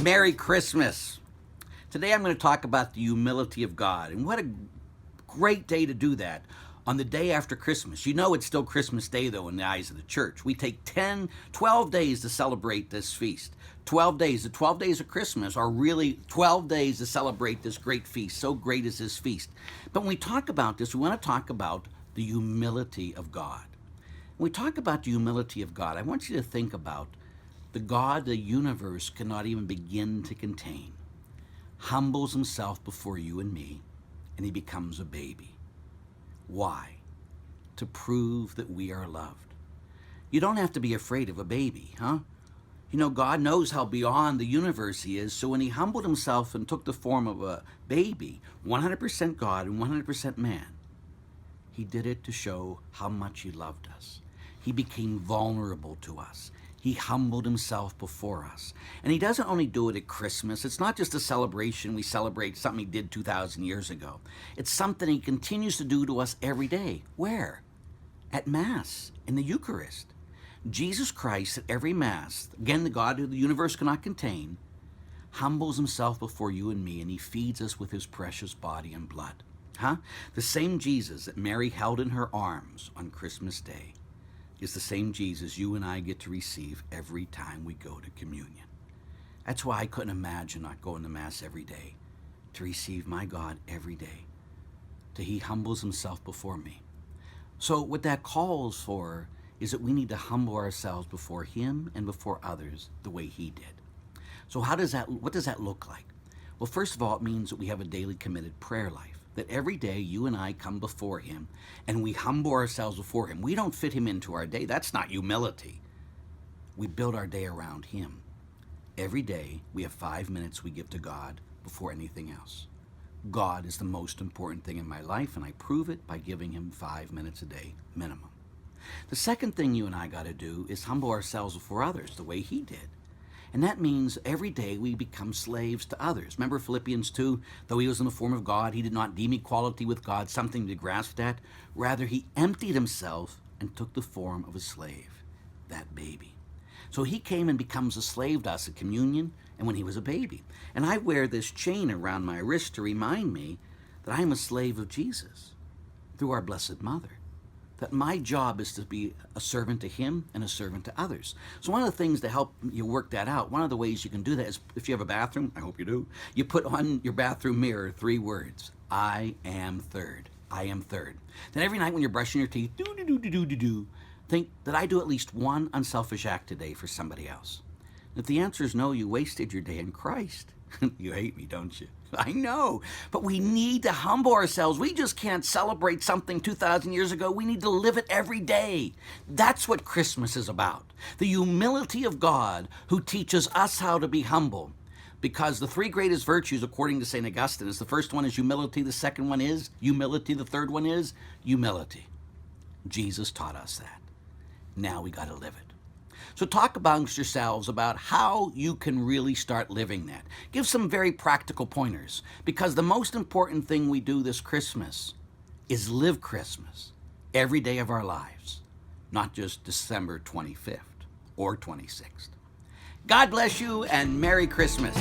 Merry Christmas. Today I'm going to talk about the humility of God, and what a great day to do that on the day after Christmas. You know it's still Christmas Day, though, in the eyes of the church. We take 12 days to celebrate this feast. 12 days. The 12 days of Christmas are really 12 days to celebrate this great feast. So great is this feast. But when we talk about this, we want to talk about the humility of God. When we talk about the humility of God, I want you to think about the God the universe cannot even begin to contain humbles himself before you and me, and he becomes a baby. Why? To prove that we are loved. You don't have to be afraid of a baby, huh? You know, God knows how beyond the universe he is, so when he humbled himself and took the form of a baby, 100% God and 100% man, he did it to show how much he loved us. He became vulnerable to us. He humbled himself before us. And he doesn't only do it at Christmas. It's not just a celebration. We celebrate something he did 2,000 years ago. It's something he continues to do to us every day. Where? At Mass, in the Eucharist. Jesus Christ at every Mass, again, the God who the universe cannot contain, humbles himself before you and me, and he feeds us with his precious body and blood. Huh? The same Jesus that Mary held in her arms on Christmas Day is the same Jesus you and I get to receive every time we go to communion. That's why I couldn't imagine not going to Mass every day, to receive my God every day, till he humbles himself before me. So what that calls for is that we need to humble ourselves before him and before others the way he did. So what does that look like? Well, first of all, it means that we have a daily committed prayer life. That every day you and I come before him and we humble ourselves before him. We don't fit him into our day. That's not humility. We build our day around him. Every day we have 5 minutes we give to God before anything else. God is the most important thing in my life, and I prove it by giving him 5 minutes a day minimum. The second thing you and I got to do is humble ourselves before others the way he did. And that means every day we become slaves to others. Remember Philippians 2, though he was in the form of God, he did not deem equality with God something to grasp at. Rather, he emptied himself and took the form of a slave, that baby. So he came and becomes a slave to us at communion and when he was a baby. And I wear this chain around my wrist to remind me that I am a slave of Jesus through our Blessed Mother. That my job is to be a servant to him and a servant to others. So one of the things to help you work that out, one of the ways you can do that is, if you have a bathroom, I hope you do, you put on your bathroom mirror 3 words: I am third. I am third. Then every night when you're brushing your teeth, think that I do at least one unselfish act today for somebody else. If the answer is no, you wasted your day in Christ. You hate me, don't you? I know, but we need to humble ourselves. We just can't celebrate something 2,000 years ago. We need to live it every day. That's what Christmas is about. The humility of God who teaches us how to be humble. Because the 3 greatest virtues, according to St. Augustine, is the first one is humility, the second one is humility, the third one is humility. Jesus taught us that. Now we got to live it. So talk amongst yourselves about how you can really start living that. Give some very practical pointers, because the most important thing we do this Christmas is live Christmas every day of our lives, not just December 25th or 26th. God bless you and Merry Christmas.